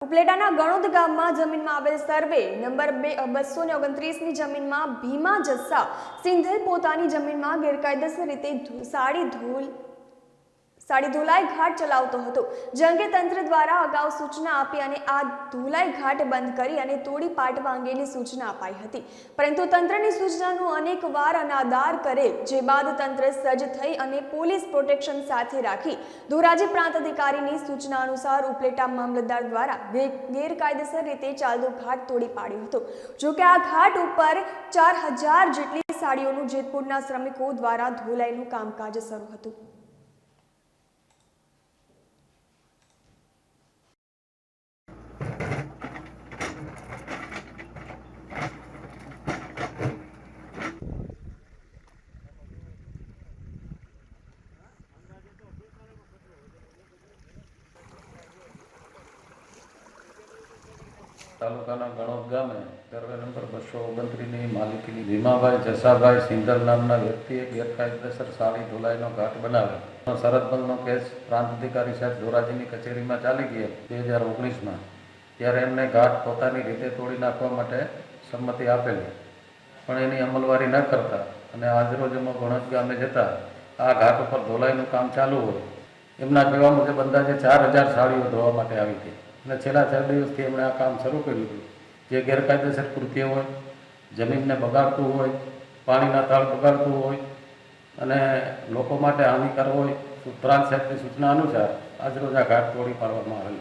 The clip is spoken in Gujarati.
ઉપલેટાના ગણોદ ગામમાં જમીનમાં આવેલ સર્વે નંબર 229ની જમીનમાં ભીમા જસ્સા સિંધલ પોતાની જમીનમાં ગેરકાયદેસર રીતે સાડી ધોલાઈ ઘાટ ચલાવતો હતો. જે અંગે તંત્ર દ્વારા અગાઉ સૂચના આપી અને આ ધોલાઈ ઘાટ બંધ કરી અને તોડી પાડવા અંગેની સૂચના અપાઈ હતી, પરંતુ તંત્રની સૂચનાનું અનેકવાર અનાદાર કરેલ. જે બાદ તંત્ર સજ્જ થઈ અને પોલીસ પ્રોટેક્શન સાથે રાખી ધોરાજી પ્રાંત અધિકારીની સૂચના અનુસાર ઉપલેટા મામલતદાર દ્વારા ગેરકાયદેસર રીતે ચાલતો ઘાટ તોડી પાડ્યો હતો. જોકે આ ઘાટ ઉપર 4000 જેટલી સાડીઓનું જેતપુરના શ્રમિકો દ્વારા ધોલાઈનું કામકાજ શરૂ હતું. તાલુકાના ગણોદ ગામે સર્વે નંબર 229ની માલિકીની ભીમાભાઈ જસાભાઈ સિંધલ નામના વ્યક્તિએ ગેરકાયદેસર સાડી ધોલાઈનો ઘાટ બનાવ્યો. શરતબંધનો કેસ પ્રાંત અધિકારી સાહેબ ધોરાજીની કચેરીમાં ચાલી ગયો 2019માં. ત્યારે એમને ઘાટ પોતાની રીતે તોડી નાખવા માટે સંમતિ આપેલી, પણ એની અમલવારી ન કરતા અને આજરોજ અમે ગણોદ ગામે જતા આ ઘાટ ઉપર ધોલાઈનું કામ ચાલુ હોય. એમના કહેવા મુજબ અંદાજે 4000 સાડીઓ ધોવા માટે આવી હતી અને છેલ્લા 4 દિવસથી એમણે આ કામ શરૂ કર્યું હતું. જે ગેરકાયદેસર કૃત્ય હોય, જમીનને બગાડતું હોય, પાણીના તળ બગાડતું હોય અને લોકો માટે હાનિકાર હોય, પ્રાંત સાહેબની સૂચના અનુસાર આજરોજ આ ઘાટ તોડી પાડવામાં આવેલ છે.